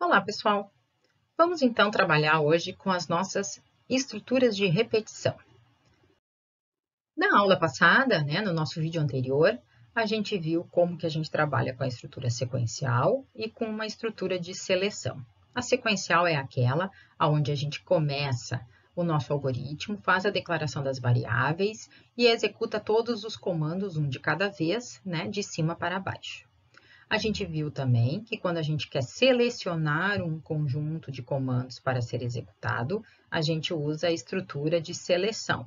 Olá, pessoal! Vamos então trabalhar hoje com as nossas estruturas de repetição. Na aula passada, no nosso vídeo anterior, a gente viu como que a gente trabalha com a estrutura sequencial e com uma estrutura de seleção. A sequencial é aquela onde a gente começa o nosso algoritmo, faz a declaração das variáveis e executa todos os comandos, um de cada vez, de cima para baixo. A gente viu também que quando a gente quer selecionar um conjunto de comandos para ser executado, a gente usa a estrutura de seleção,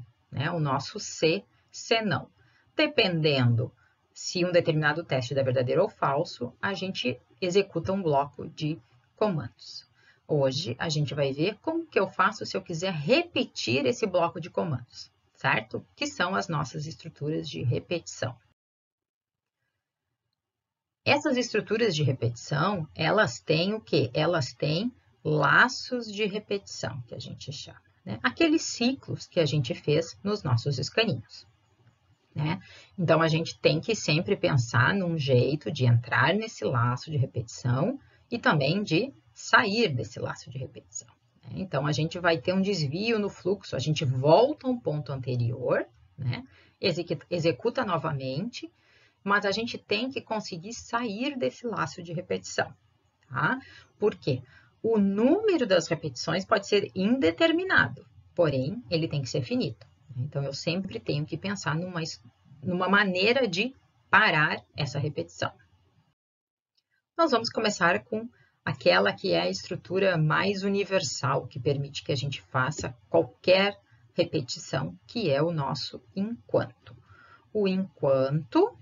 o nosso se, senão. Dependendo se um determinado teste é verdadeiro ou falso, a gente executa um bloco de comandos. Hoje, a gente vai ver como que eu faço se eu quiser repetir esse bloco de comandos, certo? Que são as nossas estruturas de repetição. Essas estruturas de repetição, elas têm o quê? Elas têm laços de repetição, que a gente chama, Aqueles ciclos que a gente fez nos nossos escaninhos, Então, a gente tem que sempre pensar num jeito de entrar nesse laço de repetição e também de sair desse laço de repetição. Então, a gente vai ter um desvio no fluxo, a gente volta a um ponto anterior, executa novamente, mas a gente tem que conseguir sair desse laço de repetição, tá? Por quê? O número das repetições pode ser indeterminado, porém, ele tem que ser finito. Então, eu sempre tenho que pensar numa maneira de parar essa repetição. Nós vamos começar com aquela que é a estrutura mais universal, que permite que a gente faça qualquer repetição, que é o nosso enquanto. O enquanto,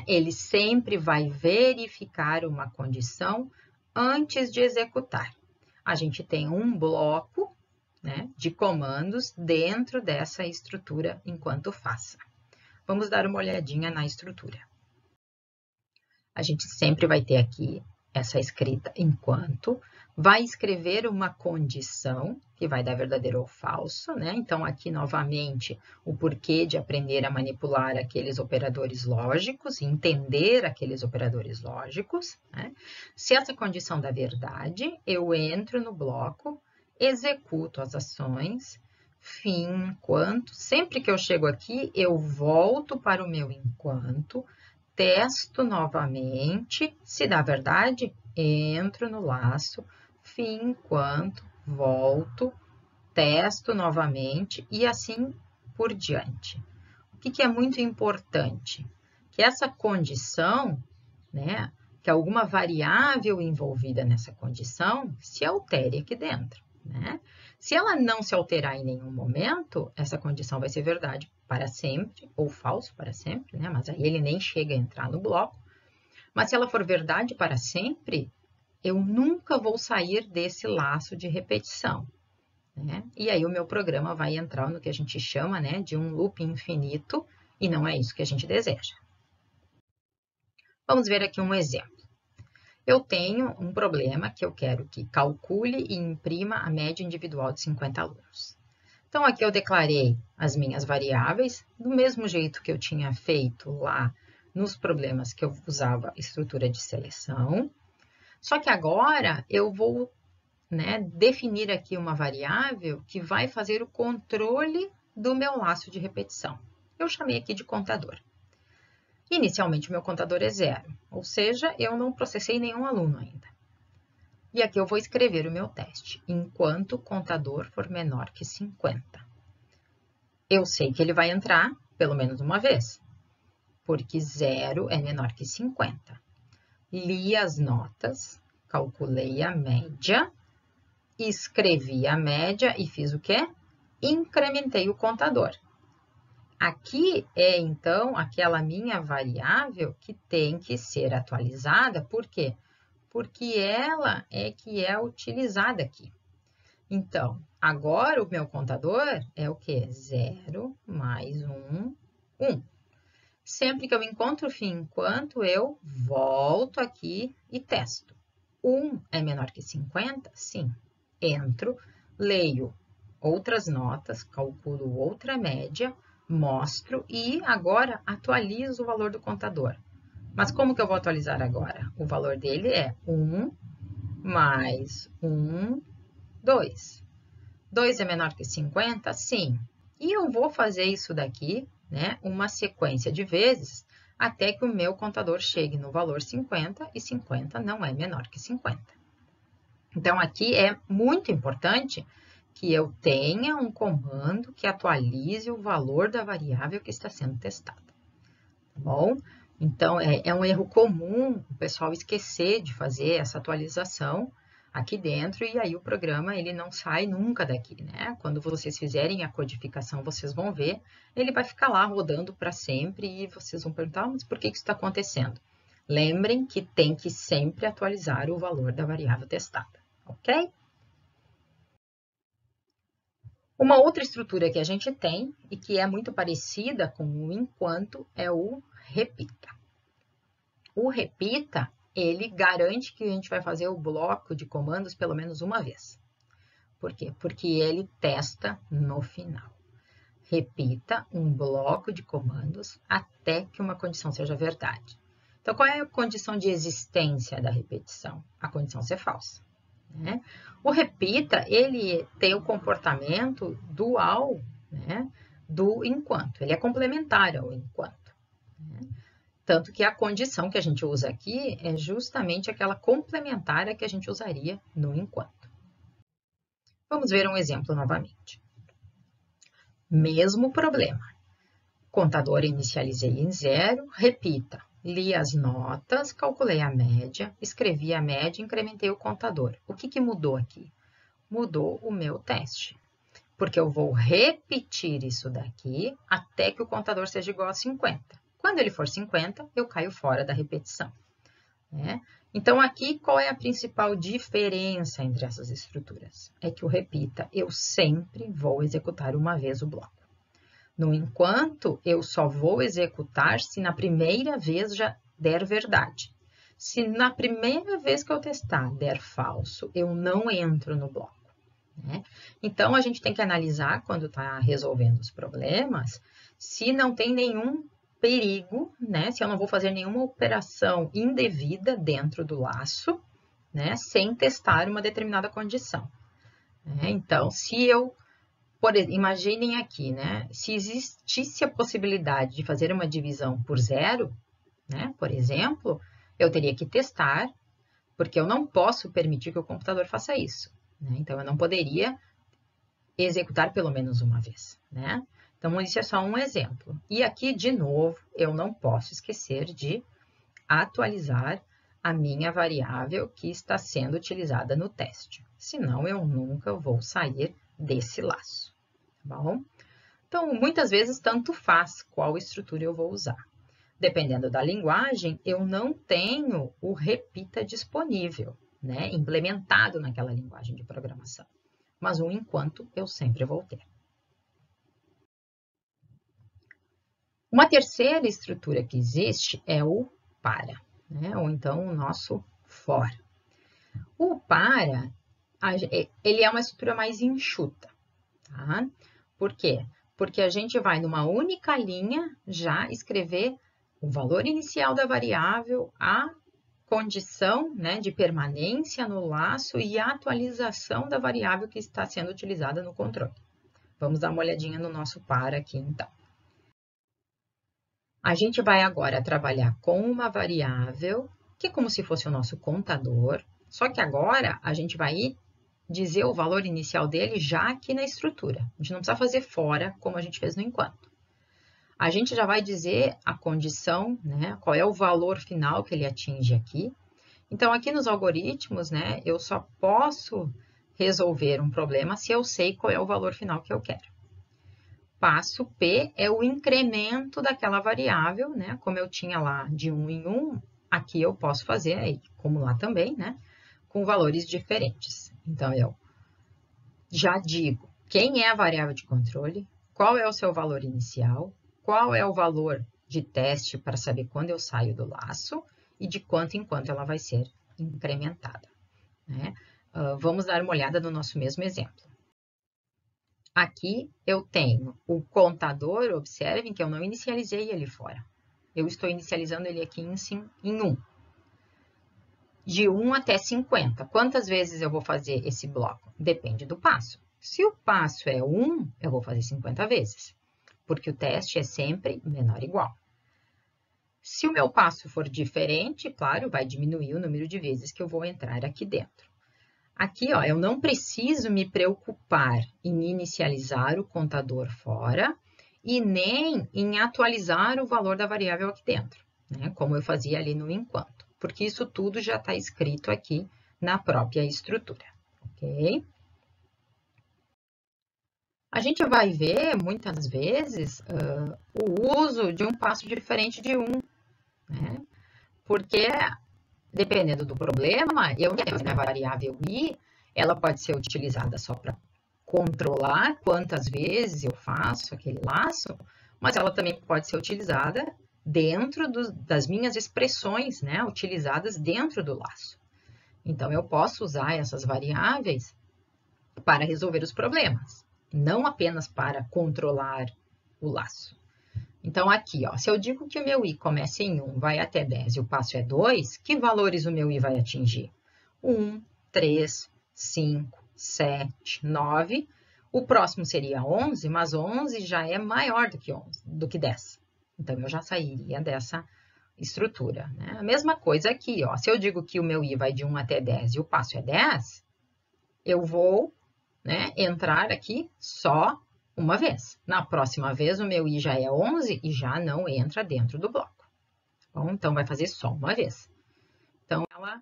ele sempre vai verificar uma condição antes de executar. A gente tem um bloco, de comandos dentro dessa estrutura enquanto faça. Vamos dar uma olhadinha na estrutura. A gente sempre vai ter aqui essa escrita enquanto, vai escrever uma condição, que vai dar verdadeiro ou falso, Então, aqui, novamente, o porquê de aprender a manipular aqueles operadores lógicos, entender aqueles operadores lógicos, Se essa condição dá verdade, eu entro no bloco, executo as ações, fim, enquanto. Sempre que eu chego aqui, eu volto para o meu enquanto, testo novamente, se dá verdade, entro no laço, fim, enquanto, volto, testo novamente e assim por diante. O que é muito importante? Que essa condição, que alguma variável envolvida nessa condição se altere aqui dentro, Se ela não se alterar em nenhum momento, essa condição vai ser verdade para sempre, ou falso para sempre, Mas aí ele nem chega a entrar no bloco. Mas se ela for verdade para sempre, eu nunca vou sair desse laço de repetição, E aí o meu programa vai entrar no que a gente chama, de um loop infinito, e não é isso que a gente deseja. Vamos ver aqui um exemplo. Eu tenho um problema que eu quero que calcule e imprima a média individual de 50 alunos. Então, aqui eu declarei as minhas variáveis, do mesmo jeito que eu tinha feito lá nos problemas que eu usava estrutura de seleção. Só que agora eu vou definir aqui uma variável que vai fazer o controle do meu laço de repetição. Eu chamei aqui de contador. Inicialmente, o meu contador é 0, ou seja, eu não processei nenhum aluno ainda. E aqui eu vou escrever o meu teste, enquanto o contador for menor que 50. Eu sei que ele vai entrar pelo menos uma vez, porque 0 é menor que 50. Li as notas, calculei a média, escrevi a média e fiz o quê? Incrementei o contador. Aqui é, então, aquela minha variável que tem que ser atualizada. Por quê? Porque ela é que é utilizada aqui. Então, agora o meu contador é o quê? 0 mais 1, 1. Sempre que eu encontro o fim enquanto, eu volto aqui e testo. 1 é menor que 50? Sim. Entro, leio outras notas, calculo outra média, mostro e agora atualizo o valor do contador. Mas como que eu vou atualizar agora? O valor dele é 1 mais 1, 2. 2 é menor que 50? Sim. E eu vou fazer isso daqui, né, uma sequência de vezes, até que o meu contador chegue no valor 50, e 50 não é menor que 50. Então, aqui é muito importante que eu tenha um comando que atualize o valor da variável que está sendo testada. Tá bom? Então, é um erro comum o pessoal esquecer de fazer essa atualização aqui dentro, e aí o programa ele não sai nunca daqui, né? Quando vocês fizerem a codificação, vocês vão ver, ele vai ficar lá rodando para sempre e vocês vão perguntar, mas por que isso está acontecendo? Lembrem que tem que sempre atualizar o valor da variável testada, ok? Uma outra estrutura que a gente tem e que é muito parecida com o enquanto é o repita. O repita, ele garante que a gente vai fazer o bloco de comandos pelo menos uma vez. Por quê? Porque ele testa no final. Repita um bloco de comandos até que uma condição seja verdade. Então, qual é a condição de existência da repetição? A condição ser falsa. Né? O repita, ele tem o comportamento dual, né, do enquanto. Ele é complementar ao enquanto. Né? Tanto que a condição que a gente usa aqui é justamente aquela complementar que a gente usaria no enquanto. Vamos ver um exemplo novamente. Mesmo problema. Contador inicializei em 0, repita. Li as notas, calculei a média, escrevi a média e incrementei o contador. O que mudou aqui? Mudou o meu teste. Porque eu vou repetir isso daqui até que o contador seja igual a 50. Quando ele for 50, eu caio fora da repetição. Né? Então, aqui, qual é a principal diferença entre essas estruturas? É que o repita, eu sempre vou executar uma vez o bloco. No enquanto, eu só vou executar se na primeira vez já der verdade. Se na primeira vez que eu testar der falso, eu não entro no bloco. Né? Então, a gente tem que analisar, quando está resolvendo os problemas, se não tem nenhum perigo, né? Se eu não vou fazer nenhuma operação indevida dentro do laço, né? Sem testar uma determinada condição. Né? Então, se eu... imaginem aqui, né? Se existisse a possibilidade de fazer uma divisão por 0, né? Por exemplo, eu teria que testar, porque eu não posso permitir que o computador faça isso. Né? Então, eu não poderia executar pelo menos uma vez. Né? Então, isso é só um exemplo. E aqui, de novo, eu não posso esquecer de atualizar a minha variável que está sendo utilizada no teste. Senão, eu nunca vou sair desse laço. Tá bom? Então, muitas vezes, tanto faz qual estrutura eu vou usar. Dependendo da linguagem, eu não tenho o repita disponível, né, implementado naquela linguagem de programação. Mas o enquanto eu sempre vou ter. Uma terceira estrutura que existe é o para, né, ou então o nosso for. O para, ele é uma estrutura mais enxuta, tá? Por quê? Porque a gente vai numa única linha já escrever o valor inicial da variável, a condição, né, de permanência no laço e a atualização da variável que está sendo utilizada no controle. Vamos dar uma olhadinha no nosso para aqui, então. A gente vai agora trabalhar com uma variável, que é como se fosse o nosso contador, só que agora a gente vai dizer o valor inicial dele já aqui na estrutura. A gente não precisa fazer fora, como a gente fez no enquanto. A gente já vai dizer a condição, né, qual é o valor final que ele atinge aqui. Então, aqui nos algoritmos, né, eu só posso resolver um problema se eu sei qual é o valor final que eu quero. Passo P é o incremento daquela variável, né? Como eu tinha lá de 1 em 1, aqui eu posso fazer, aí, como lá também, né? Com valores diferentes. Então, eu já digo quem é a variável de controle, qual é o seu valor inicial, qual é o valor de teste para saber quando eu saio do laço e de quanto em quanto ela vai ser incrementada. Né? Vamos dar uma olhada no nosso mesmo exemplo. Aqui eu tenho o contador, observem que eu não inicializei ele fora. Eu estou inicializando ele aqui em 1. de 1 até 50. Quantas vezes eu vou fazer esse bloco? Depende do passo. Se o passo é 1, eu vou fazer 50 vezes, porque o teste é sempre menor ou igual. Se o meu passo for diferente, claro, vai diminuir o número de vezes que eu vou entrar aqui dentro. Aqui, ó, eu não preciso me preocupar em inicializar o contador fora e nem em atualizar o valor da variável aqui dentro, né? Como eu fazia ali no enquanto, porque isso tudo já está escrito aqui na própria estrutura, ok? A gente vai ver, muitas vezes, o uso de um passo diferente de um, né? Porque, dependendo do problema, eu tenho a variável i, ela pode ser utilizada só para controlar quantas vezes eu faço aquele laço, mas ela também pode ser utilizada dentro das minhas expressões, né? Utilizadas dentro do laço. Então, eu posso usar essas variáveis para resolver os problemas, não apenas para controlar o laço. Então, aqui, ó, se eu digo que o meu i começa em 1, vai até 10 e o passo é 2, que valores o meu i vai atingir? 1, 3, 5, 7, 9. O próximo seria 11, mas 11 já é maior do que 10. Então, eu já sairia dessa estrutura, né? A mesma coisa aqui, ó, se eu digo que o meu i vai de 1 até 10 e o passo é 10, eu vou, né, entrar aqui só uma vez. Na próxima vez, o meu i já é 11 e já não entra dentro do bloco. Bom, então, vai fazer só uma vez. Então, ela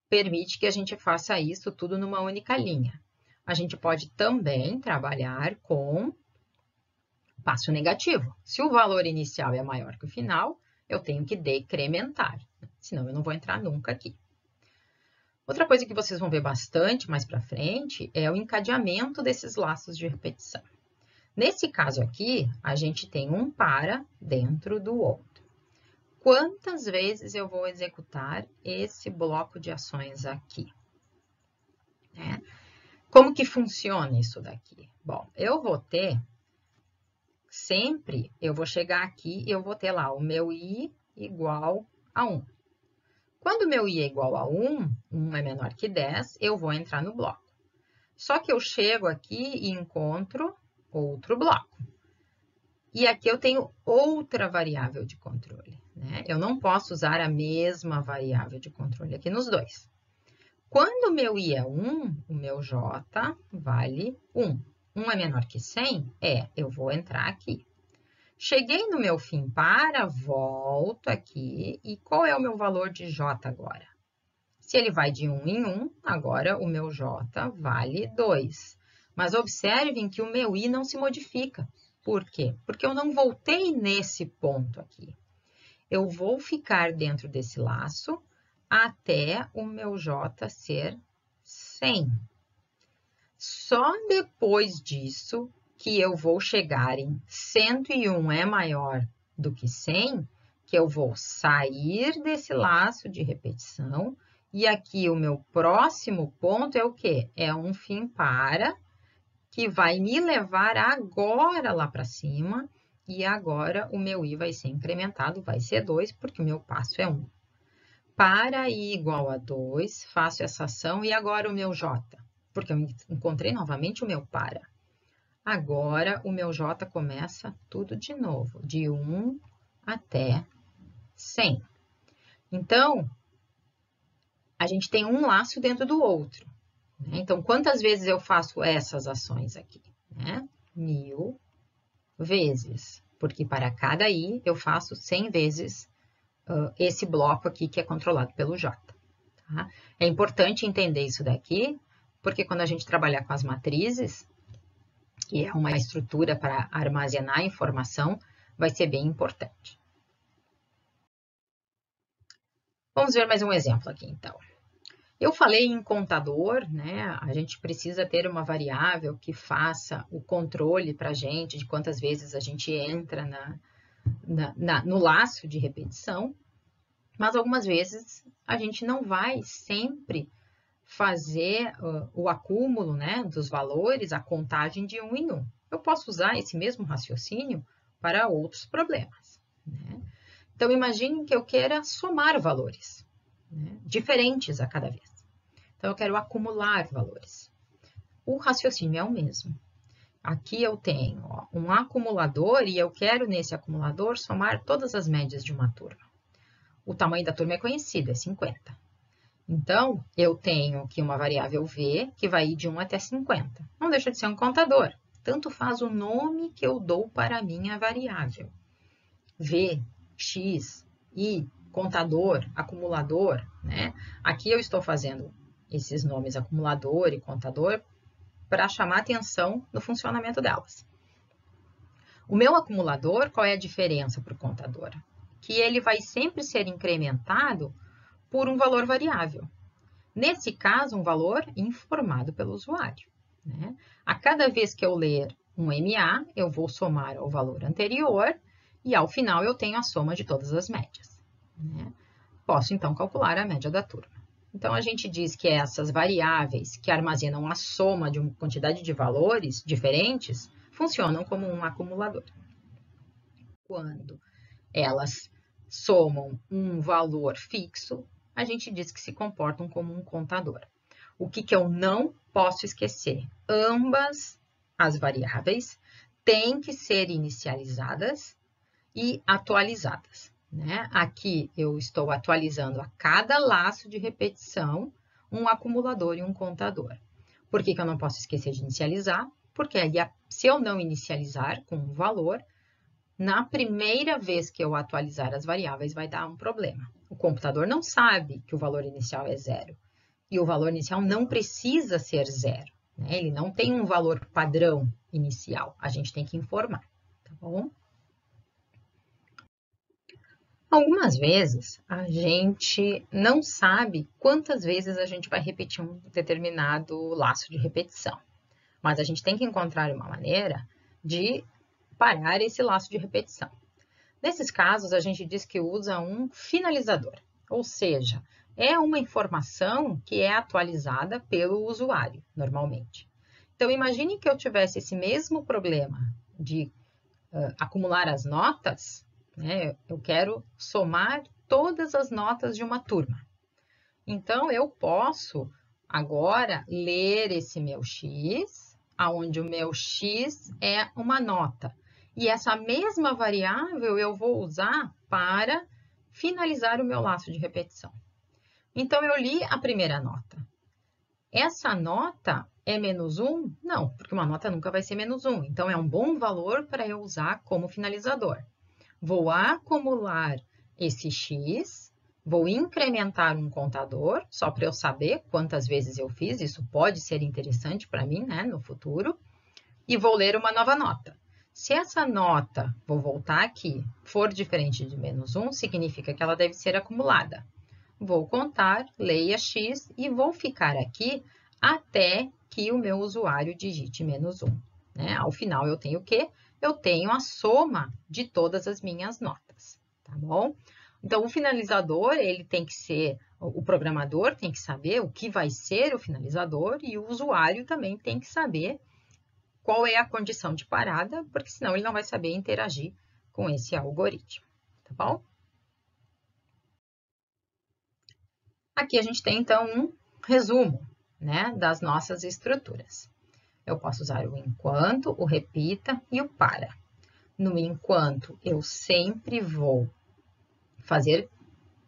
permite que a gente faça isso tudo numa única linha. A gente pode também trabalhar com passo negativo. Se o valor inicial é maior que o final, eu tenho que decrementar, senão eu não vou entrar nunca aqui. Outra coisa que vocês vão ver bastante mais para frente é o encadeamento desses laços de repetição. Nesse caso aqui, a gente tem um para dentro do outro. Quantas vezes eu vou executar esse bloco de ações aqui? Né? Como que funciona isso daqui? Bom, eu vou ter, sempre, eu vou chegar aqui e eu vou ter lá o meu i igual a 1. Quando o meu i é igual a 1, 1 é menor que 10, eu vou entrar no bloco. Só que eu chego aqui e encontro outro bloco. E aqui eu tenho outra variável de controle, né? Eu não posso usar a mesma variável de controle aqui nos dois. Quando o meu i é 1, o meu j vale 1. 1 é menor que 100? Eu vou entrar aqui. Cheguei no meu fim para, volto aqui, e qual é o meu valor de j agora? Se ele vai de 1 em 1, agora o meu j vale 2. Mas observem que o meu i não se modifica. Por quê? Porque eu não voltei nesse ponto aqui. Eu vou ficar dentro desse laço até o meu j ser 100. Só depois disso que eu vou chegar em 101 é maior do que 100, que eu vou sair desse laço de repetição. E aqui o meu próximo ponto é o quê? É um fim para, que vai me levar agora lá para cima. E agora o meu i vai ser incrementado, vai ser 2, porque o meu passo é 1. Para i igual a 2, faço essa ação e agora o meu j, porque eu encontrei novamente o meu para. Agora, o meu j começa tudo de novo, de 1 até 100. Então, a gente tem um laço dentro do outro, né? Então, quantas vezes eu faço essas ações aqui? Né? 1000 vezes, porque para cada i eu faço 100 vezes esse bloco aqui que é controlado pelo j. Tá? É importante entender isso daqui, porque quando a gente trabalhar com as matrizes, que é uma estrutura para armazenar informação, vai ser bem importante. Vamos ver mais um exemplo aqui, então. Eu falei em contador, né? A gente precisa ter uma variável que faça o controle para a gente de quantas vezes a gente entra no laço de repetição, mas algumas vezes a gente não vai sempre fazer o acúmulo, né, dos valores, a contagem de 1 em 1. Eu posso usar esse mesmo raciocínio para outros problemas, né? Então, imagine que eu queira somar valores. né, diferentes a cada vez. Então, eu quero acumular valores. O raciocínio é o mesmo. Aqui eu tenho um acumulador e eu quero, nesse acumulador, somar todas as médias de uma turma. O tamanho da turma é conhecido, é 50. Então, eu tenho aqui uma variável V, que vai ir de 1 até 50. Não deixa de ser um contador. Tanto faz o nome que eu dou para a minha variável. V, X, Y, contador, acumulador, né? Aqui eu estou fazendo esses nomes acumulador e contador para chamar atenção no funcionamento delas. O meu acumulador, qual é a diferença para o contador? Que ele vai sempre ser incrementado por um valor variável. Nesse caso, um valor informado pelo usuário, né? A cada vez que eu ler um MA, eu vou somar ao valor anterior e ao final eu tenho a soma de todas as médias, né? Posso então calcular a média da turma. Então, a gente diz que essas variáveis que armazenam a soma de uma quantidade de valores diferentes funcionam como um acumulador. Quando elas somam um valor fixo, a gente diz que se comportam como um contador. O que eu não posso esquecer? Ambas as variáveis têm que ser inicializadas e atualizadas, né? Aqui eu estou atualizando a cada laço de repetição um acumulador e um contador. Por que eu não posso esquecer de inicializar? Porque aí, se eu não inicializar com um valor, na primeira vez que eu atualizar as variáveis vai dar um problema. O computador não sabe que o valor inicial é 0. E o valor inicial não precisa ser 0, né? Ele não tem um valor padrão inicial. A gente tem que informar, tá bom? Algumas vezes a gente não sabe quantas vezes a gente vai repetir um determinado laço de repetição, mas a gente tem que encontrar uma maneira de parar esse laço de repetição. Nesses casos, a gente diz que usa um finalizador, ou seja, é uma informação que é atualizada pelo usuário, normalmente. Então, imagine que eu tivesse esse mesmo problema de acumular as notas, né? Eu quero somar todas as notas de uma turma. Então, eu posso agora ler esse meu X, onde o meu X é uma nota. E essa mesma variável eu vou usar para finalizar o meu laço de repetição. Então, eu li a primeira nota. Essa nota é menos 1? Não, porque uma nota nunca vai ser menos 1. Então, é um bom valor para eu usar como finalizador. Vou acumular esse X, vou incrementar um contador, só para eu saber quantas vezes eu fiz, isso pode ser interessante para mim, né, no futuro, e vou ler uma nova nota. Se essa nota, vou voltar aqui, for diferente de menos 1, significa que ela deve ser acumulada. Vou contar, leia X e vou ficar aqui até que o meu usuário digite menos 1. Né? Ao final, eu tenho o quê? Eu tenho a soma de todas as minhas notas, tá bom? Então, o finalizador, ele tem que ser, o programador tem que saber o que vai ser o finalizador e o usuário também tem que saber qual é a condição de parada, porque senão ele não vai saber interagir com esse algoritmo, tá bom? Aqui a gente tem, então, um resumo, né, das nossas estruturas. Eu posso usar o enquanto, o repita e o para. No enquanto, eu sempre vou fazer,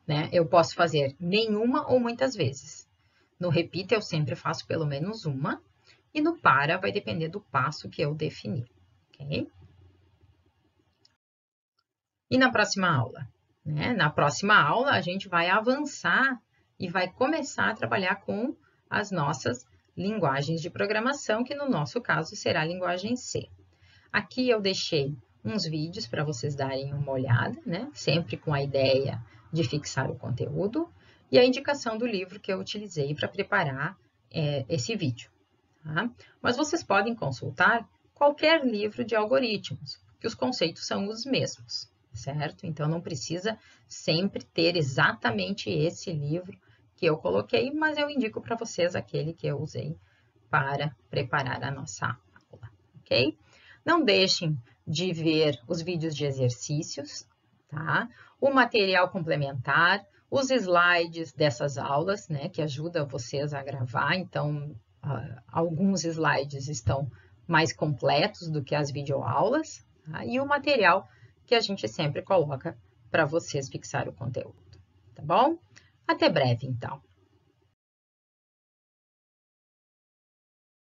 né, eu posso fazer nenhuma ou muitas vezes. No repita, eu sempre faço pelo menos uma. E no para, vai depender do passo que eu definir, ok? E na próxima aula? Né? Na próxima aula, a gente vai avançar e vai começar a trabalhar com as nossas linguagens de programação, que no nosso caso será a linguagem C. Aqui eu deixei uns vídeos para vocês darem uma olhada, né? Sempre com a ideia de fixar o conteúdo, e a indicação do livro que eu utilizei para preparar esse vídeo. Tá? Mas vocês podem consultar qualquer livro de algoritmos, que os conceitos são os mesmos, certo? Então, não precisa sempre ter exatamente esse livro que eu coloquei, mas eu indico para vocês aquele que eu usei para preparar a nossa aula, ok? Não deixem de ver os vídeos de exercícios, tá? O material complementar, os slides dessas aulas, né, que ajuda vocês a gravar. Então, alguns slides estão mais completos do que as videoaulas, tá? E o material que a gente sempre coloca para vocês fixar o conteúdo, tá bom? Até breve, então.